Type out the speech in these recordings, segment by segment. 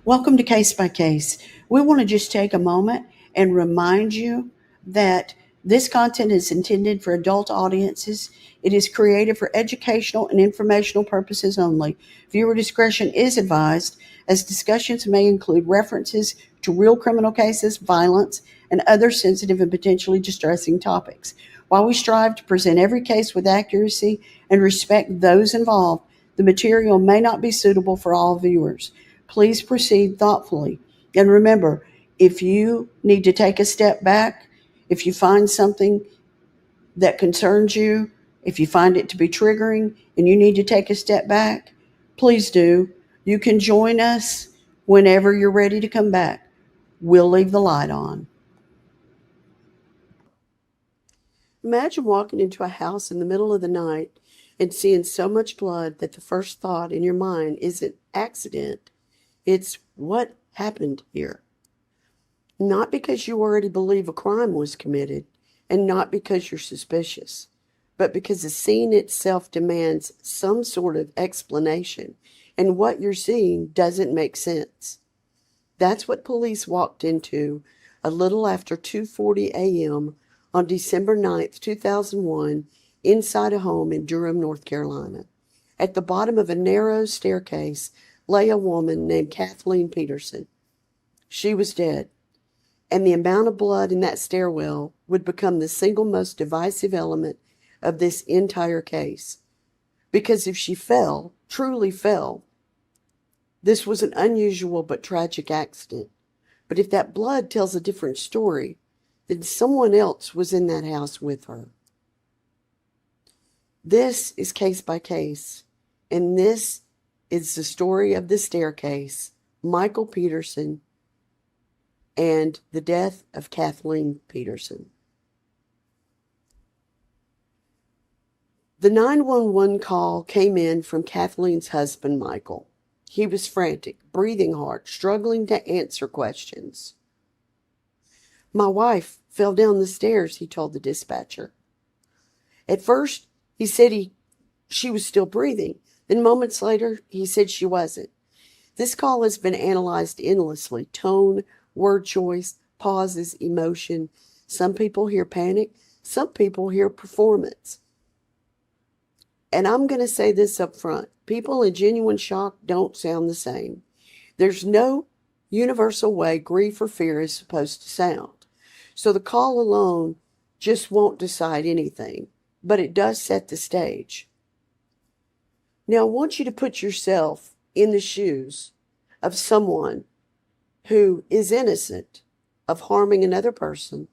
Welcome to Case by Case. We want to just take a moment and remind you that this content is intended for adult audiences. It is created for educational and informational purposes only. Viewer discretion is advised, as discussions may include references to real criminal cases, violence, and other sensitive and potentially distressing topics. While we strive to present every case with accuracy and respect those involved, the material may not be suitable for all viewers. Please proceed thoughtfully. And remember, if you need to take a step back, if you find something that concerns you, if you find it to be triggering and you need to take a step back, please do. You can join us whenever you're ready to come back. We'll leave the light on. Imagine walking into a house in the middle of the night and seeing so much blood that the first thought in your mind isn't accident. It's what happened here. Not because you already believe a crime was committed, and not because you're suspicious, but because the scene itself demands some sort of explanation, and what you're seeing doesn't make sense. That's what police walked into a little after 2:40 a.m. on December 9th, 2001, inside a home in Durham, North Carolina. At the bottom of a narrow staircase lay a woman named Kathleen Peterson. She was dead, and the amount of blood in that stairwell would become the single most divisive element of this entire case. Because if she fell, truly fell, this was an unusual but tragic accident. But if that blood tells a different story, then someone else was in that house with her. This is Case by Case, and this is the story of the staircase, Michael Peterson, and the death of Kathleen Peterson. The 911 call came in from Kathleen's husband, Michael. He was frantic, breathing hard, struggling to answer questions. "My wife fell down the stairs," he told the dispatcher. At first, he said she was still breathing. Then moments later, he said she wasn't. This call has been analyzed endlessly. Tone, word choice, pauses, emotion. Some people hear panic. Some people hear performance. And I'm going to say this up front. People in genuine shock don't sound the same. There's no universal way grief or fear is supposed to sound. So the call alone just won't decide anything, but it does set the stage. Now, I want you to put yourself in the shoes of someone who is innocent of harming another person,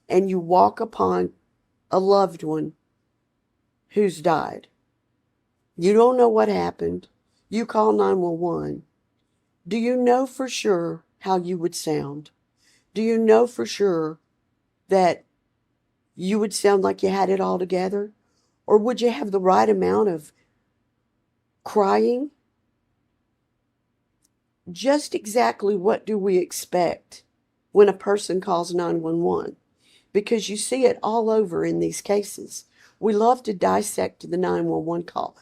and you walk upon a loved one who's died. You don't know what happened. You call 911. Do you know for sure how you would sound? Do you know for sure that you would sound like you had it all together? Or would you have the right amount of crying? Just exactly what do we expect when a person calls 911? Because you see it all over in these cases. We love to dissect the 911 call.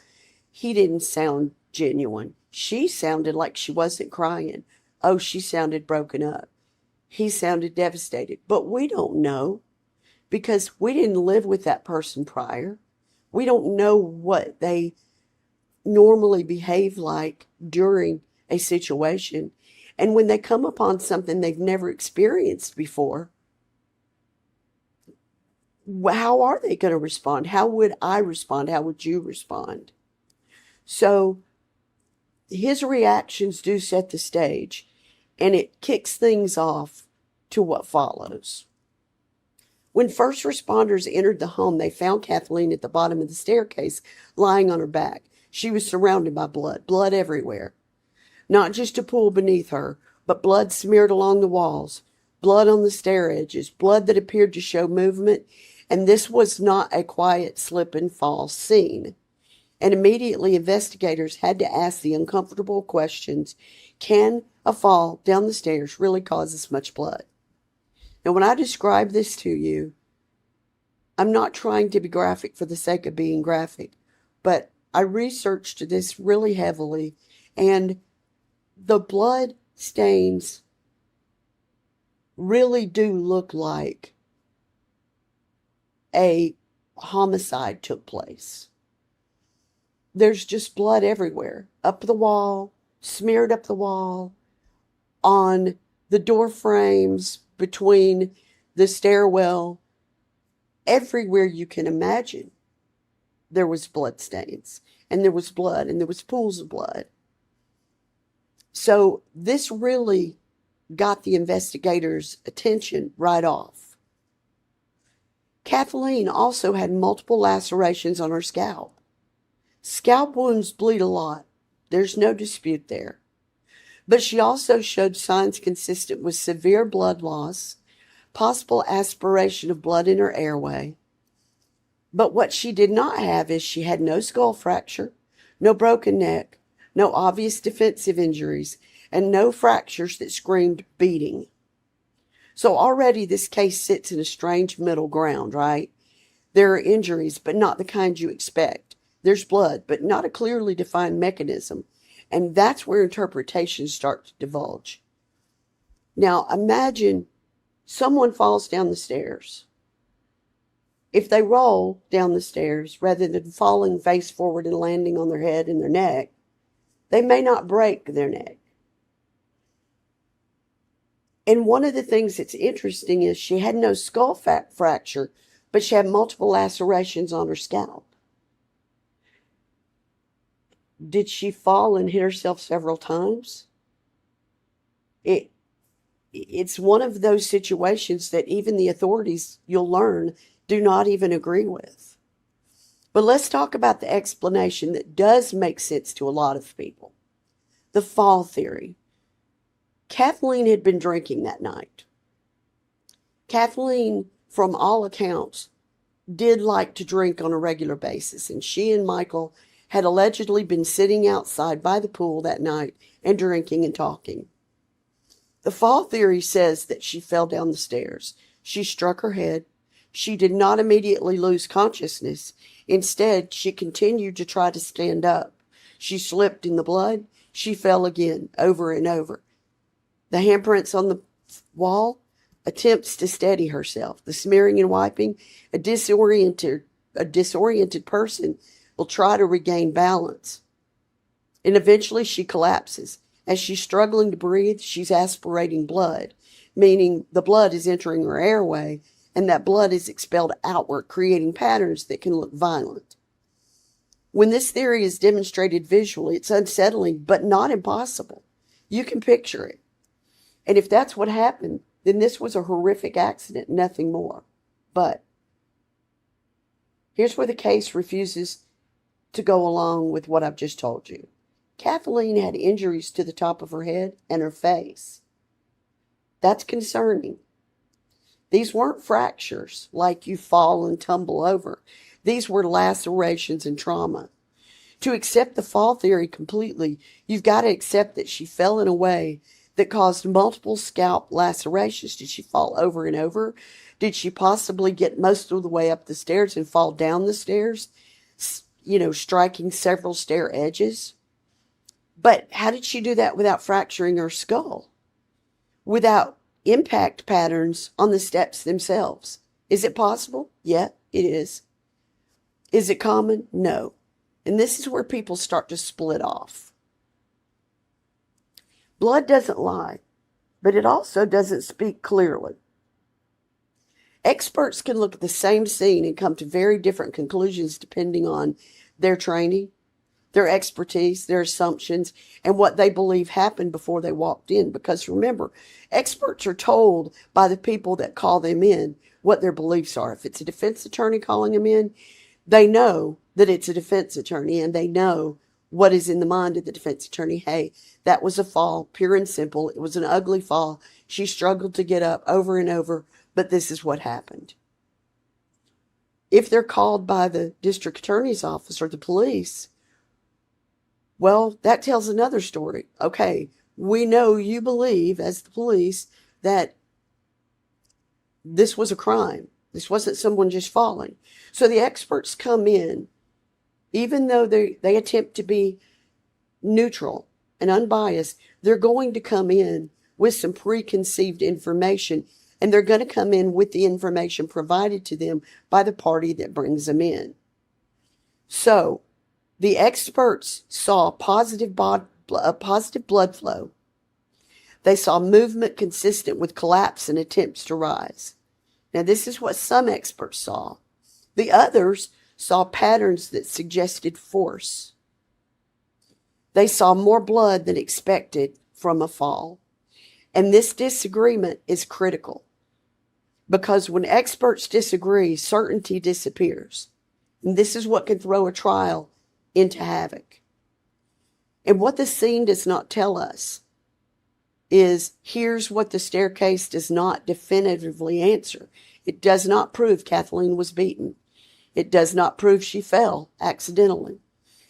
He didn't sound genuine. She sounded like she wasn't crying. Oh, she sounded broken up. He sounded devastated. But we don't know, because we didn't live with that person prior. We don't know what they normally behave like during a situation. And when they come upon something they've never experienced before, how are they going to respond? How would I respond? How would you respond? So his reactions do set the stage, and it kicks things off to what follows. When first responders entered the home, they found Kathleen at the bottom of the staircase, lying on her back. She was surrounded by blood everywhere. Not just a pool beneath her, but blood smeared along the walls, blood on the stair edges, blood that appeared to show movement, and this was not a quiet slip and fall scene. And immediately investigators had to ask the uncomfortable questions: can a fall down the stairs really cause this much blood? Now, when I describe this to you, I'm not trying to be graphic for the sake of being graphic, but I researched this really heavily, and the blood stains really do look like a homicide took place. There's just blood everywhere, up the wall, smeared up the wall, on the door frames, between the stairwell, everywhere you can imagine. There was blood stains, and there was blood, and there was pools of blood. So this really got the investigators' attention right off. Kathleen also had multiple lacerations on her scalp. Scalp wounds bleed a lot. There's no dispute there. But she also showed signs consistent with severe blood loss, possible aspiration of blood in her airway. But what she did not have is she had no skull fracture, no broken neck, no obvious defensive injuries, and no fractures that screamed beating. So already this case sits in a strange middle ground, right? There are injuries, but not the kind you expect. There's blood, but not a clearly defined mechanism. And that's where interpretations start to divulge. Now, imagine someone falls down the stairs. If they roll down the stairs, rather than falling face forward and landing on their head and their neck, they may not break their neck. And one of the things that's interesting is she had no skull fracture, but she had multiple lacerations on her scalp. Did she fall and hit herself several times? It's one of those situations that even the authorities, you'll learn, do not even agree with. But let's talk about the explanation that does make sense to a lot of people. The fall theory. Kathleen had been drinking that night. Kathleen, from all accounts, did like to drink on a regular basis, and she and Michael had allegedly been sitting outside by the pool that night and drinking and talking. The fall theory says that she fell down the stairs. She struck her head. She did not immediately lose consciousness. Instead, she continued to try to stand up. She slipped in the blood. She fell again, over and over. The handprints on the wall, attempts to steady herself. The smearing and wiping, a disoriented person will try to regain balance. And eventually she collapses. As she's struggling to breathe, she's aspirating blood, meaning the blood is entering her airway, and that blood is expelled outward, creating patterns that can look violent. When this theory is demonstrated visually, it's unsettling, but not impossible. You can picture it. And if that's what happened, then this was a horrific accident, nothing more. But here's where the case refuses to go along with what I've just told you. Kathleen had injuries to the top of her head and her face. That's concerning. These weren't fractures like you fall and tumble over. These were lacerations and trauma. To accept the fall theory completely, you've got to accept that she fell in a way that caused multiple scalp lacerations. Did she fall over and over? Did she possibly get most of the way up the stairs and fall down the stairs, striking several stair edges? But how did she do that without fracturing her skull? Without impact patterns on the steps themselves? Is it possible? Yeah, it is. Is it common? No. And this is where people start to split off. Blood doesn't lie, but it also doesn't speak clearly. Experts can look at the same scene and come to very different conclusions depending on their training, their expertise, their assumptions, and what they believe happened before they walked in. Because remember, experts are told by the people that call them in what their beliefs are. If it's a defense attorney calling them in, they know that it's a defense attorney, and they know what is in the mind of the defense attorney. Hey, that was a fall, pure and simple. It was an ugly fall. She struggled to get up over and over, but this is what happened. If they're called by the district attorney's office or the police, well, that tells another story. Okay, we know you believe, as the police, that this was a crime. This wasn't someone just falling. So the experts come in, even though they attempt to be neutral and unbiased, they're going to come in with some preconceived information, and they're going to come in with the information provided to them by the party that brings them in. So the experts saw positive blood flow. They saw movement consistent with collapse and attempts to rise. Now, this is what some experts saw. The others saw patterns that suggested force. They saw more blood than expected from a fall. And this disagreement is critical because when experts disagree, certainty disappears. And this is what can throw a trial into havoc. And what the scene does not tell us is here's what the staircase does not definitively answer. It does not prove Kathleen was beaten. It does not prove she fell accidentally.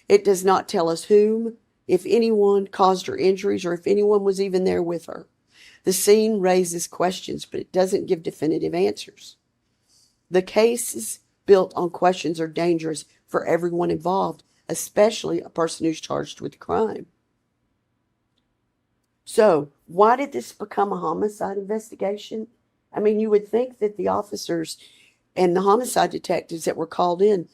It does not tell us whom, if anyone, caused her injuries or if anyone was even there with her. The scene raises questions, but it doesn't give definitive answers. The cases built on questions are dangerous for everyone involved, especially a person who's charged with crime. So, why did this become a homicide investigation? I mean, you would think that the officers and the homicide detectives that were called in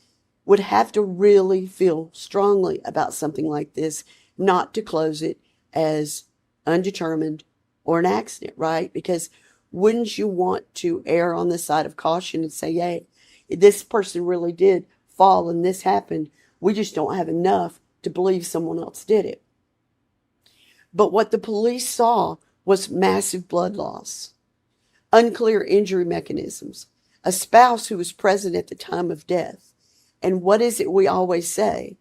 would have to really feel strongly about something like this, not to close it as undetermined or an accident, right? Because wouldn't you want to err on the side of caution and say, hey, this person really did fall and this happened. We just don't have enough to believe someone else did it. But what the police saw was massive blood loss, unclear injury mechanisms, a spouse who was present at the time of death. And what is it we always say?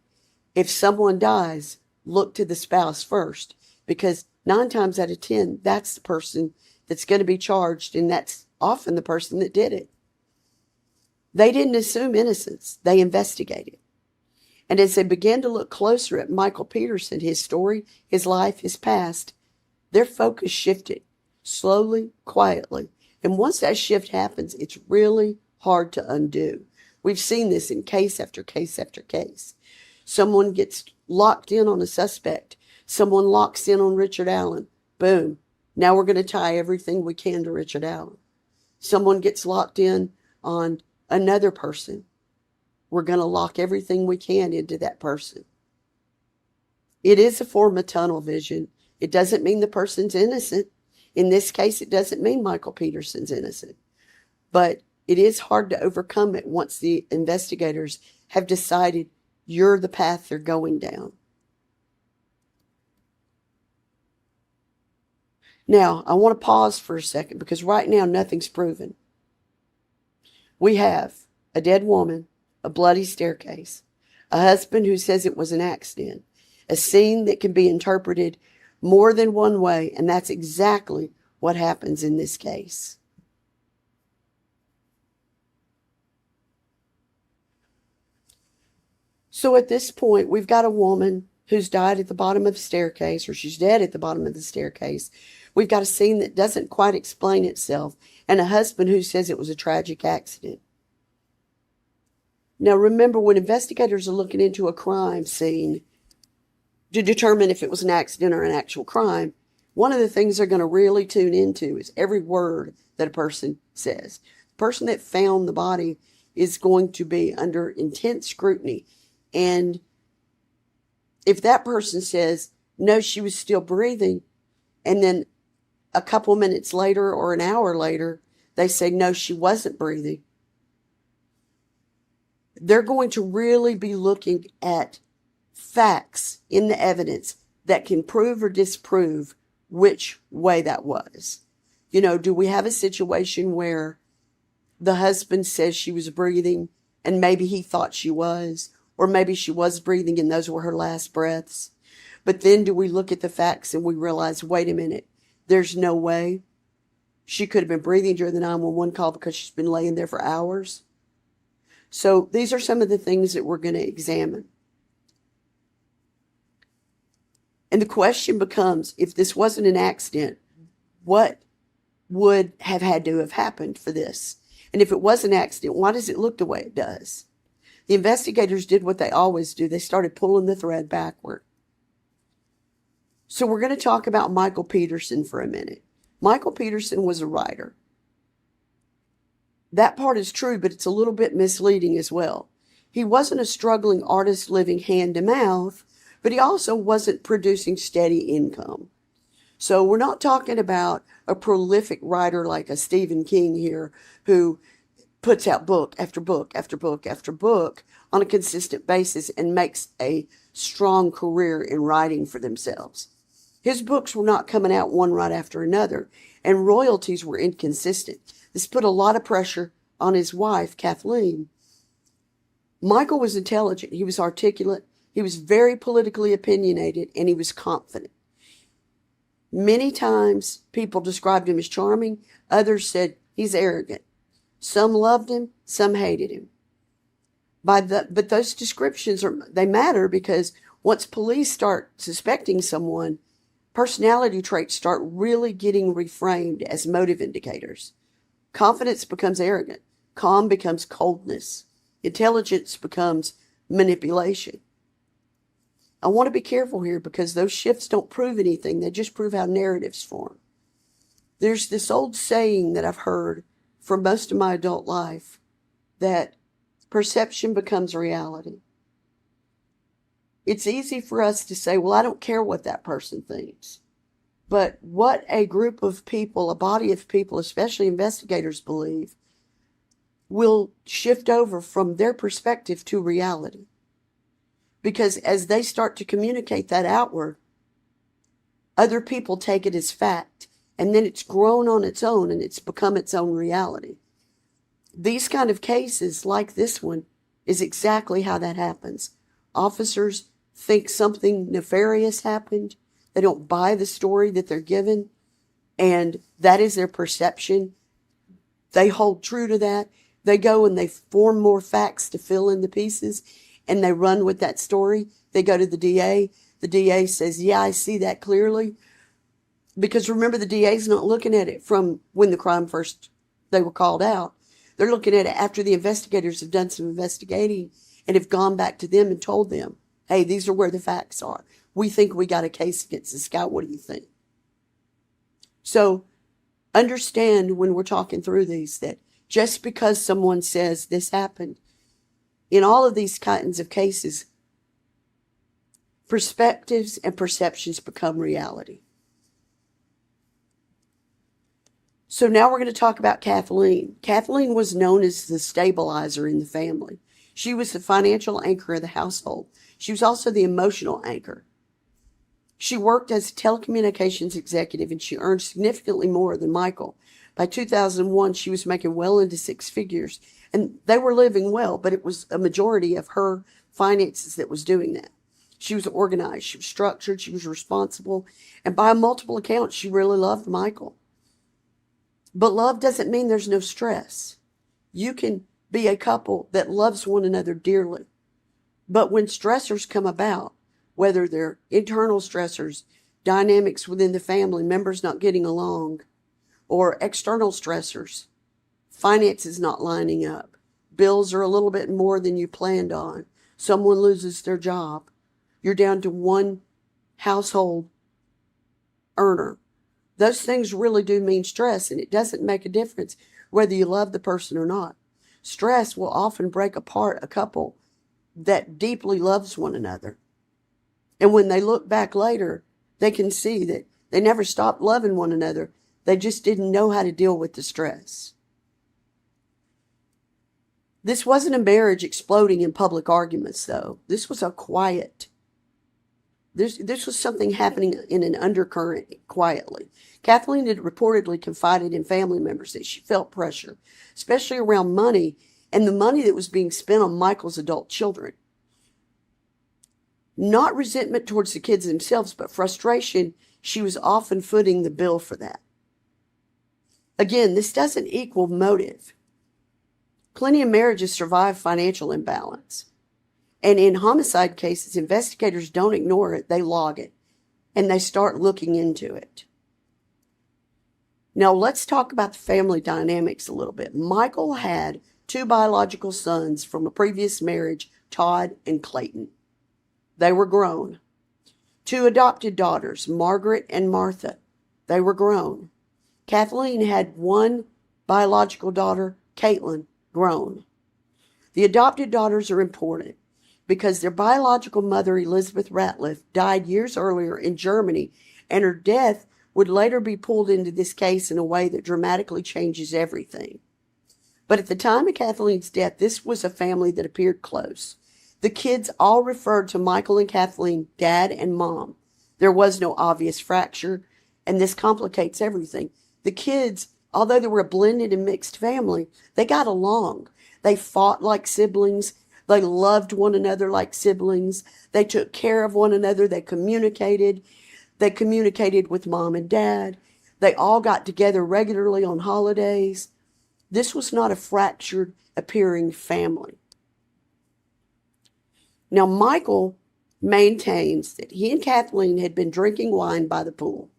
If someone dies, look to the spouse first, because 9 times out of 10, that's the person that's going to be charged, and that's often the person that did it. They didn't assume innocence. They investigated. And as they began to look closer at Michael Peterson, his story, his life, his past, their focus shifted slowly, quietly. And once that shift happens, it's really hard to undo. We've seen this in case after case after case. Someone gets locked in on a suspect. Someone locks in on Richard Allen. Boom. Now we're going to tie everything we can to Richard Allen. Someone gets locked in on another person. We're going to lock everything we can into that person. It is a form of tunnel vision. It doesn't mean the person's innocent. In this case, it doesn't mean Michael Peterson's innocent. But it is hard to overcome it once the investigators have decided you're the path they're going down. Now, I want to pause for a second because right now nothing's proven. We have a dead woman, a bloody staircase, a husband who says it was an accident, a scene that can be interpreted more than one way, and that's exactly what happens in this case. So at this point, we've got a woman who's died at the bottom of the staircase, or she's dead at the bottom of the staircase. We've got a scene that doesn't quite explain itself, and a husband who says it was a tragic accident. Now remember, when investigators are looking into a crime scene to determine if it was an accident or an actual crime, one of the things they're going to really tune into is every word that a person says. The person that found the body is going to be under intense scrutiny. And if that person says, no, she was still breathing, and then a couple minutes later or an hour later, they say, no, she wasn't breathing, they're going to really be looking at facts in the evidence that can prove or disprove which way that was. You know, do we have a situation where the husband says she was breathing and maybe he thought she was, or maybe she was breathing and those were her last breaths? But then do we look at the facts and we realize, wait a minute, there's no way she could have been breathing during the 911 call because she's been laying there for hours? So these are some of the things that we're going to examine. And the question becomes, if this wasn't an accident, what would have had to have happened for this? And if it was an accident, why does it look the way it does? The investigators did what they always do. They started pulling the thread backward. So we're going to talk about Michael Peterson for a minute. Michael Peterson was a writer. That part is true, but it's a little bit misleading as well. He wasn't a struggling artist living hand to mouth, but he also wasn't producing steady income. So we're not talking about a prolific writer like a Stephen King here who puts out book after book after book after book on a consistent basis and makes a strong career in writing for themselves. His books were not coming out one right after another, and royalties were inconsistent. This put a lot of pressure on his wife, Kathleen. Michael was intelligent. He was articulate. He was very politically opinionated, and he was confident. Many times people described him as charming. Others said he's arrogant. Some loved him, some hated him. But those descriptions they matter because once police start suspecting someone, personality traits start really getting reframed as motive indicators. Confidence becomes arrogant. Calm becomes coldness. Intelligence becomes manipulation. I want to be careful here because those shifts don't prove anything. They just prove how narratives form. There's this old saying that I've heard for most of my adult life that perception becomes reality. It's easy for us to say, well, I don't care what that person thinks. But what a group of people, a body of people, especially investigators, believe will shift over from their perspective to reality. Because as they start to communicate that outward, other people take it as fact, and then it's grown on its own and it's become its own reality. These kind of cases, like this one, is exactly how that happens. Officers think something nefarious happened. They don't buy the story that they're given, and that is their perception. They hold true to that. They go and they form more facts to fill in the pieces, and they run with that story. They go to the DA. The DA says, yeah, I see that clearly. Because remember, the DA's not looking at it from when the crime first, they were called out. They're looking at it after the investigators have done some investigating and have gone back to them and told them, hey, these are where the facts are. We think we got a case against this guy. What do you think? So understand when we're talking through these that just because someone says this happened, in all of these kinds of cases, perspectives and perceptions become reality. So now we're going to talk about Kathleen. Kathleen was known as the stabilizer in the family. She was the financial anchor of the household. She was also the emotional anchor. She worked as a telecommunications executive, and she earned significantly more than Michael. By 2001, she was making well into six figures, and they were living well, but it was a majority of her finances that was doing that. She was organized, she was structured, she was responsible, and by multiple accounts, she really loved Michael. But love doesn't mean there's no stress. You can be a couple that loves one another dearly. But when stressors come about, whether they're internal stressors, dynamics within the family, members not getting along, or external stressors, finances not lining up, bills are a little bit more than you planned on, someone loses their job, you're down to one household earner. Those things really do mean stress, and it doesn't make a difference whether you love the person or not. Stress will often break apart a couple that deeply loves one another. And when they look back later, they can see that they never stopped loving one another. They just didn't know how to deal with the stress. This wasn't a marriage exploding in public arguments, though. This was a quiet. This was something happening in an undercurrent quietly. Kathleen had reportedly confided in family members that she felt pressure, especially around money and the money that was being spent on Michael's adult children. Not resentment towards the kids themselves, but frustration. She was often footing the bill for that. Again, this doesn't equal motive. Plenty of marriages survive financial imbalance. And in homicide cases, investigators don't ignore it, they log it, and they start looking into it. Now let's talk about the family dynamics a little bit. Michael had two biological sons from a previous marriage, Todd and Clayton. They were grown. Two adopted daughters, Margaret and Martha. They were grown. Kathleen had one biological daughter, Caitlin, grown. The adopted daughters are important because their biological mother, Elizabeth Ratliff, died years earlier in Germany, and her death would later be pulled into this case in a way that dramatically changes everything. But at the time of Kathleen's death, this was a family that appeared close. The kids all referred to Michael and Kathleen Dad and Mom. There was no obvious fracture, and this complicates everything. The kids, although they were a blended and mixed family, they got along. They fought like siblings. They loved one another like siblings. They took care of one another. They communicated. They communicated with Mom and Dad. They all got together regularly on holidays. This was not a fractured appearing family. Now, Michael maintains that he and Kathleen had been drinking wine by the pool.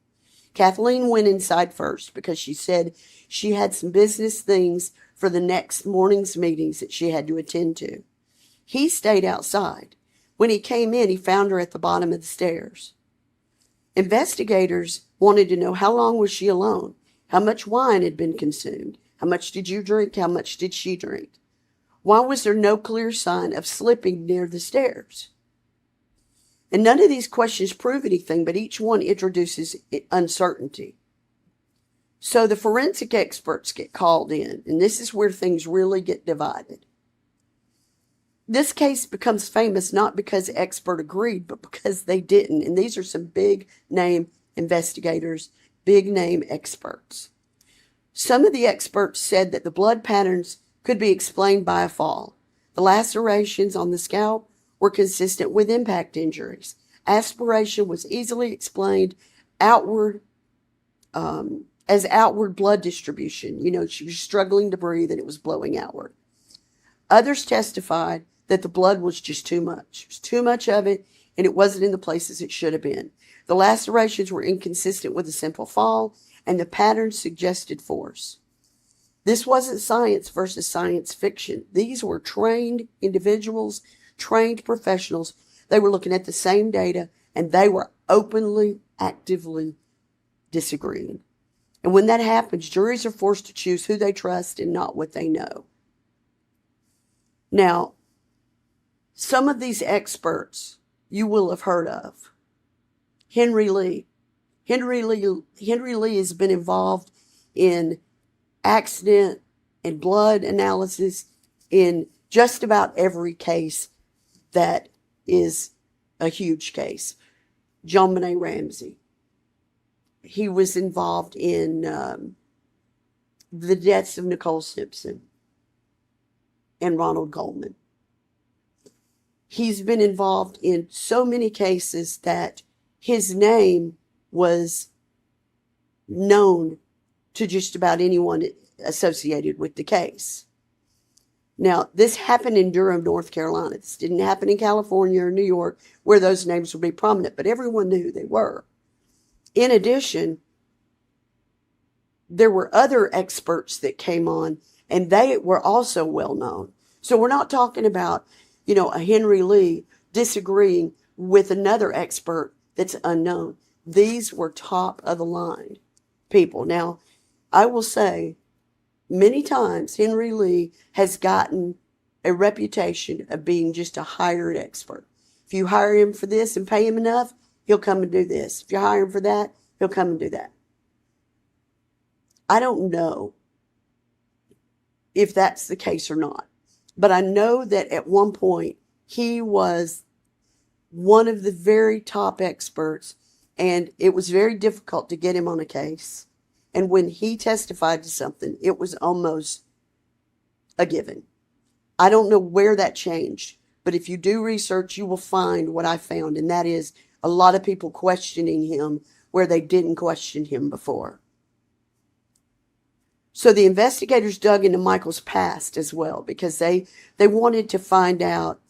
Kathleen went inside first because she said she had some business things for the next morning's meetings that she had to attend to. He stayed outside. When he came in, he found her at the bottom of the stairs. Investigators wanted to know how long was she alone, how much wine had been consumed, how much did you drink, how much did she drink. Why was there no clear sign of slipping near the stairs? And none of these questions prove anything, but each one introduces uncertainty. So the forensic experts get called in, and this is where things really get divided. This case becomes famous not because expert agreed, but because they didn't. And these are some big name investigators, big name experts. Some of the experts said that the blood patterns could be explained by a fall. The lacerations on the scalp were consistent with impact injuries. Aspiration was easily explained outward as outward blood distribution. You know, she was struggling to breathe and it was blowing outward. Others testified that the blood was just too much. It was too much of it, and it wasn't in the places it should have been. The lacerations were inconsistent with a simple fall, and the patterns suggested force. This wasn't science versus science fiction. These were trained individuals, trained professionals. They were looking at the same data, and they were openly, actively disagreeing. And when that happens, juries are forced to choose who they trust and not what they know. Now, some of these experts you will have heard of. Henry Lee. Henry Lee has been involved in accident and blood analysis in just about every case that is a huge case. JonBenet Ramsey. He was involved in the deaths of Nicole Simpson and Ronald Goldman. He's been involved in so many cases that his name was known to just about anyone associated with the case. Now, this happened in Durham, North Carolina. This didn't happen in California or New York, where those names would be prominent, but everyone knew who they were. In addition, there were other experts that came on, and they were also well known. So we're not talking about, a Henry Lee disagreeing with another expert that's unknown. These were top of the line people. Now, I will say many times Henry Lee has gotten a reputation of being just a hired expert. If you hire him for this and pay him enough, he'll come and do this. If you hire him for that, he'll come and do that. I don't know if that's the case or not, but I know that at one point he was one of the very top experts, and it was very difficult to get him on a case. And when he testified to something, it was almost a given. I don't know where that changed, but if you do research, you will find what I found, and that is a lot of people questioning him where they didn't question him before. So the investigators dug into Michael's past as well, because they wanted to find out,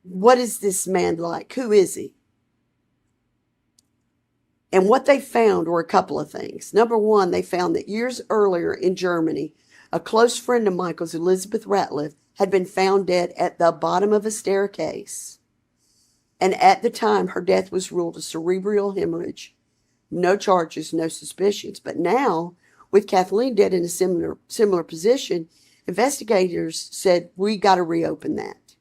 what is this man like? Who is he? And what they found were a couple of things. Number one, they found that years earlier in Germany, a close friend of Michael's, Elizabeth Ratliff, had been found dead at the bottom of a staircase. And at the time, her death was ruled a cerebral hemorrhage. No charges, no suspicions. But now, with Kathleen dead in a similar position, investigators said, we got to reopen that.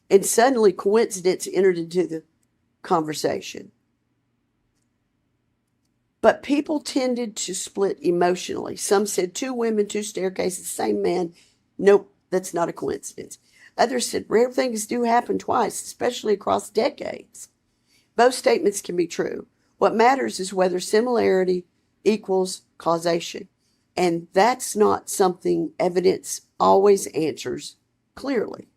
And suddenly, coincidence entered into the conversation. But people tended to split emotionally. Some said 2 women, 2 staircases, same man. Nope, that's not a coincidence. Others said rare things do happen twice, especially across decades. Both statements can be true. What matters is whether similarity equals causation. And that's not something evidence always answers clearly.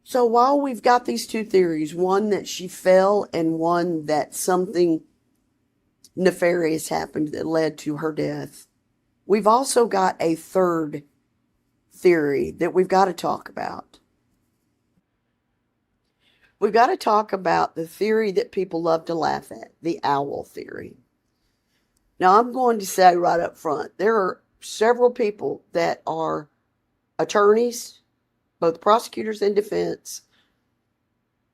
So while we've got these 2 theories, one that she fell and one that something nefarious happened that led to her death, we've also got a third theory that we've got to talk about. We've got to talk about the theory that people love to laugh at, the owl theory. Now, I'm going to say right up front, there are several people that are attorneys, both prosecutors and defense,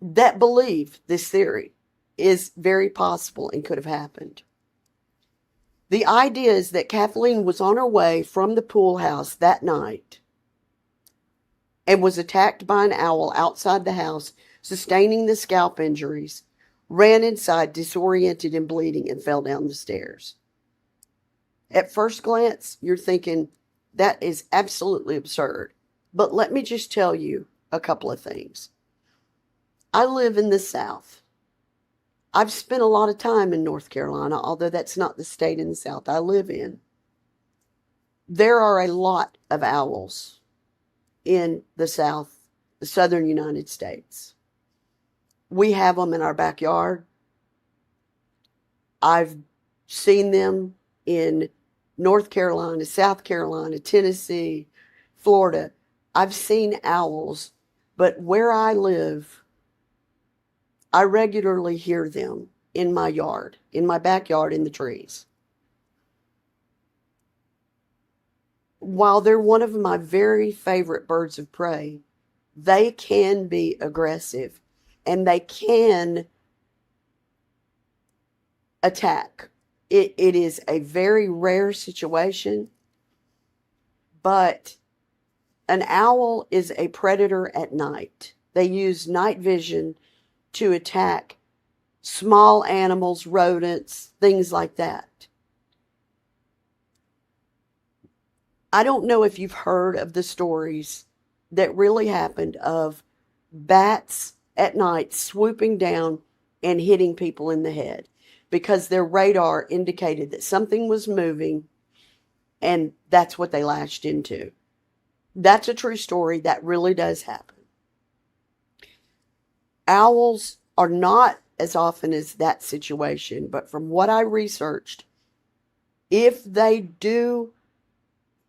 that believe this theory is very possible and could have happened. The idea is that Kathleen was on her way from the pool house that night and was attacked by an owl outside the house, sustaining the scalp injuries, ran inside disoriented and bleeding, and fell down the stairs. At first glance, you're thinking, that is absolutely absurd. But let me just tell you a couple of things. I live in the South. I've spent a lot of time in North Carolina, although that's not the state in the South I live in. There are a lot of owls in the South, the southern United States. We have them in our backyard. I've seen them in North Carolina, South Carolina, Tennessee, Florida. I've seen owls, but where I live, I regularly hear them in my yard, in my backyard, in the trees. While they're one of my very favorite birds of prey, they can be aggressive and they can attack. It is a very rare situation, but an owl is a predator at night. They use night vision to attack small animals, rodents, things like that. I don't know if you've heard of the stories that really happened of bats at night swooping down and hitting people in the head because their radar indicated that something was moving, and that's what they latched into. That's a true story. That really does happen. Owls are not as often as that situation, but from what I researched, if they do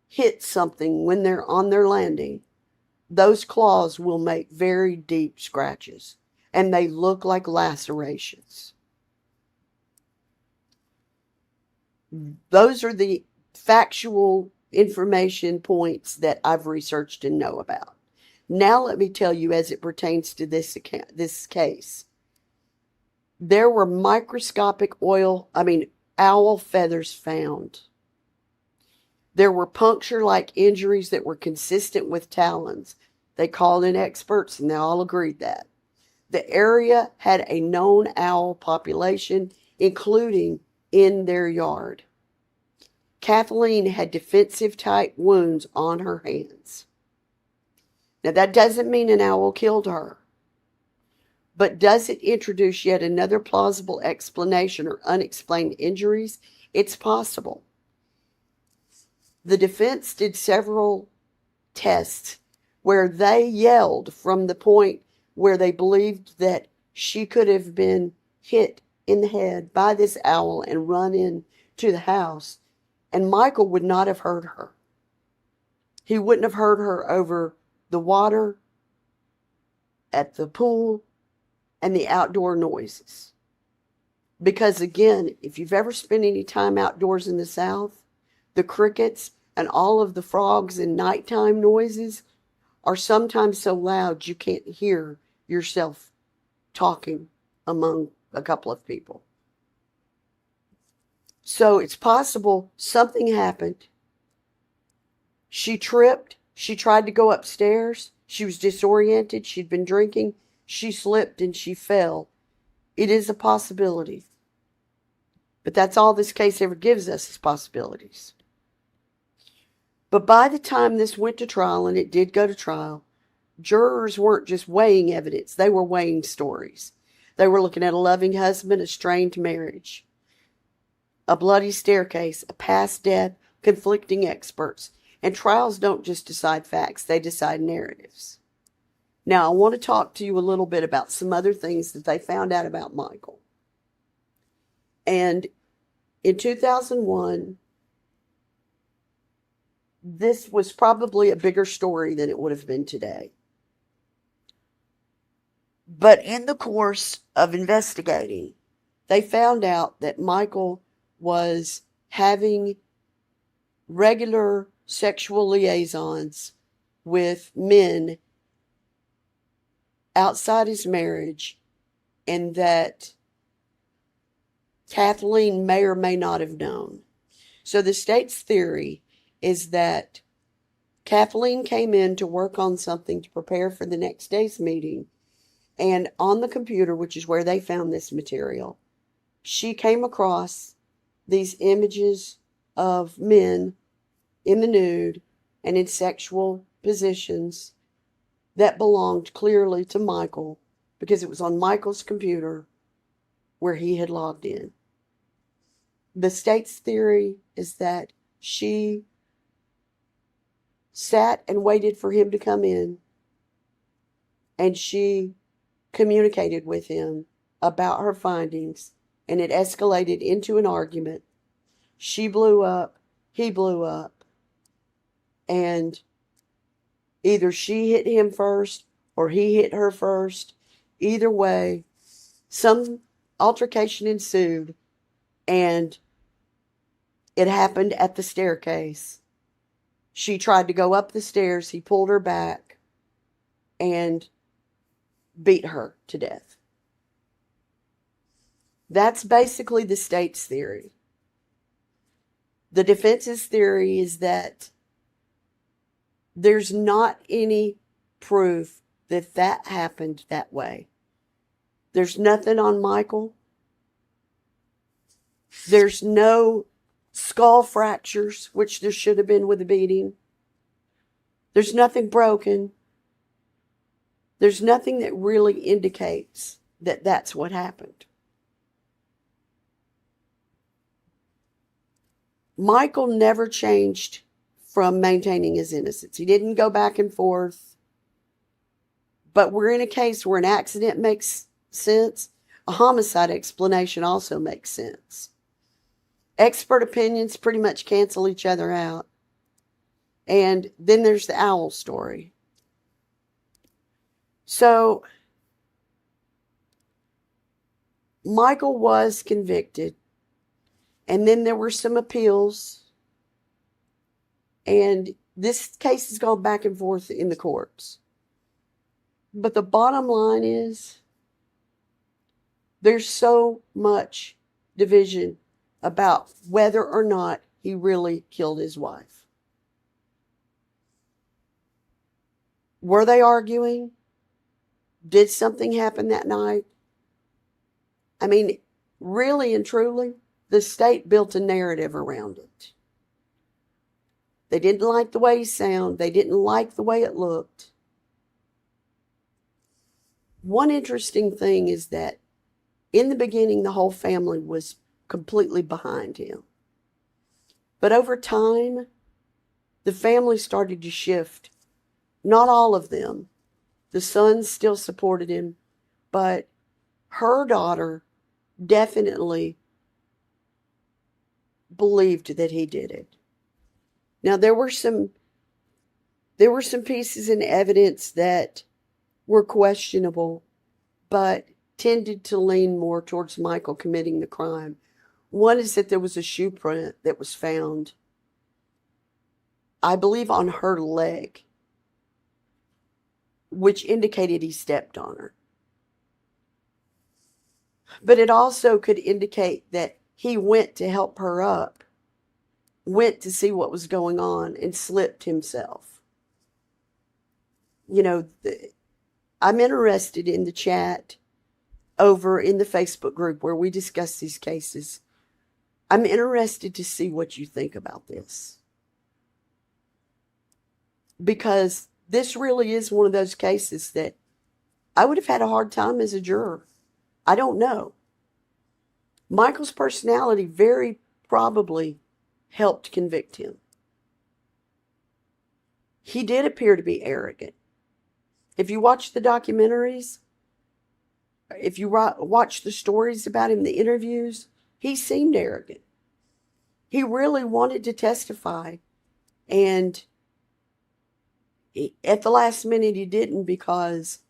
hit something when they're on their landing, those claws will make very deep scratches, and they look like lacerations. Those are the factual information points that I've researched and know about. Now let me tell you, as it pertains to this case, there were microscopic owl feathers found. There were puncture-like injuries that were consistent with talons. They called in experts and they all agreed that. The area had a known owl population, including in their yard. Kathleen had defensive-type wounds on her hands. Now, that doesn't mean an owl killed her. But does it introduce yet another plausible explanation or unexplained injuries? It's possible. The defense did several tests where they yelled from the point where they believed that she could have been hit in the head by this owl and run into the house, and Michael would not have heard her. He wouldn't have heard her over the water, at the pool, and the outdoor noises. Because again, if you've ever spent any time outdoors in the South, the crickets and all of the frogs and nighttime noises are sometimes so loud you can't hear yourself talking among a couple of people. So it's possible something happened. She tripped. She tried to go upstairs. She was disoriented. She'd been drinking. She slipped and she fell. It is a possibility. But that's all this case ever gives us is possibilities. But by the time this went to trial, and it did go to trial, jurors weren't just weighing evidence. They were weighing stories. They were looking at a loving husband, a strained marriage, a bloody staircase, a past death, conflicting experts. And trials don't just decide facts, they decide narratives. Now, I want to talk to you a little bit about some other things that they found out about Michael. And in 2001, this was probably a bigger story than it would have been today. But in the course of investigating, they found out that Michael was having regular sexual liaisons with men outside his marriage, and that Kathleen may or may not have known. So the state's theory is that Kathleen came in to work on something to prepare for the next day's meeting, and on the computer, which is where they found this material, she came across these images of men in the nude and in sexual positions that belonged clearly to Michael, because it was on Michael's computer where he had logged in. The state's theory is that she sat and waited for him to come in, and she communicated with him about her findings, and it escalated into an argument. She blew up, he blew up, and either she hit him first or he hit her first. Either way, some altercation ensued, and it happened at the staircase. She tried to go up the stairs. He pulled her back and beat her to death. That's basically the state's theory. The defense's theory is that there's not any proof that that happened that way. There's nothing on Michael. There's no skull fractures, which there should have been with the beating. There's nothing broken. There's nothing that really indicates that that's what happened. Michael never changed from maintaining his innocence. He didn't go back and forth. But we're in a case where an accident makes sense. A homicide explanation also makes sense. Expert opinions pretty much cancel each other out. And then there's the owl story. So, Michael was convicted. And then there were some appeals. And this case has gone back and forth in the courts. But the bottom line is, there's so much division about whether or not he really killed his wife. Were they arguing? Did something happen that night? I mean, really and truly, the state built a narrative around it. They didn't like the way he sounded. They didn't like the way it looked. One interesting thing is that in the beginning, the whole family was completely behind him. But over time, the family started to shift. Not all of them. The sons still supported him, but her daughter definitely believed that he did it. Now, there were some pieces in evidence that were questionable, but tended to lean more towards Michael committing the crime. One is that there was a shoe print that was found, I believe, on her leg. which indicated he stepped on her. But it also could indicate that he went to help her up, went to see what was going on, and slipped himself. You know, I'm interested in the chat over in the Facebook group where we discuss these cases. I'm interested to see what you think about this. Because this really is one of those cases that I would have had a hard time as a juror. I don't know. Michael's personality very probably helped convict him. He did appear to be arrogant. If you watch the documentaries, if you watch the stories about him, the interviews, he seemed arrogant. He really wanted to testify, and at the last minute he didn't because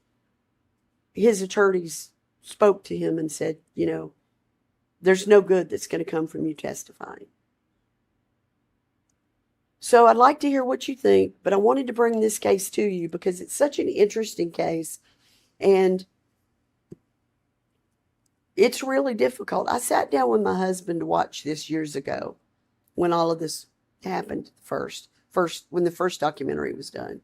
his attorneys spoke to him and said, there's no good that's going to come from you testifying. So I'd like to hear what you think, but I wanted to bring this case to you because it's such an interesting case, and it's really difficult. I sat down with my husband to watch this years ago when all of this happened first when the first documentary was done.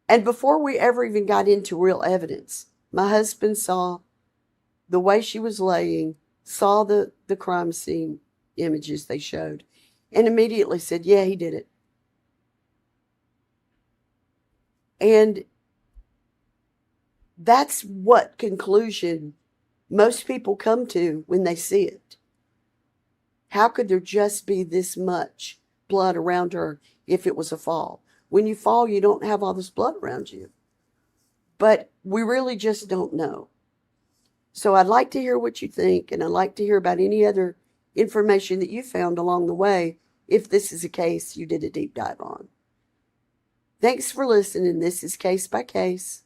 And before we ever even got into real evidence, my husband saw the way she was laying, saw the crime scene images they showed, and immediately said, yeah, he did it. And that's what conclusion most people come to when they see it. How could there just be this much blood around her if it was a fall? When you fall, you don't have all this blood around you. But we really just don't know. So I'd like to hear what you think, and I'd like to hear about any other information that you found along the way if this is a case you did a deep dive on. Thanks for listening. This is Case by Case.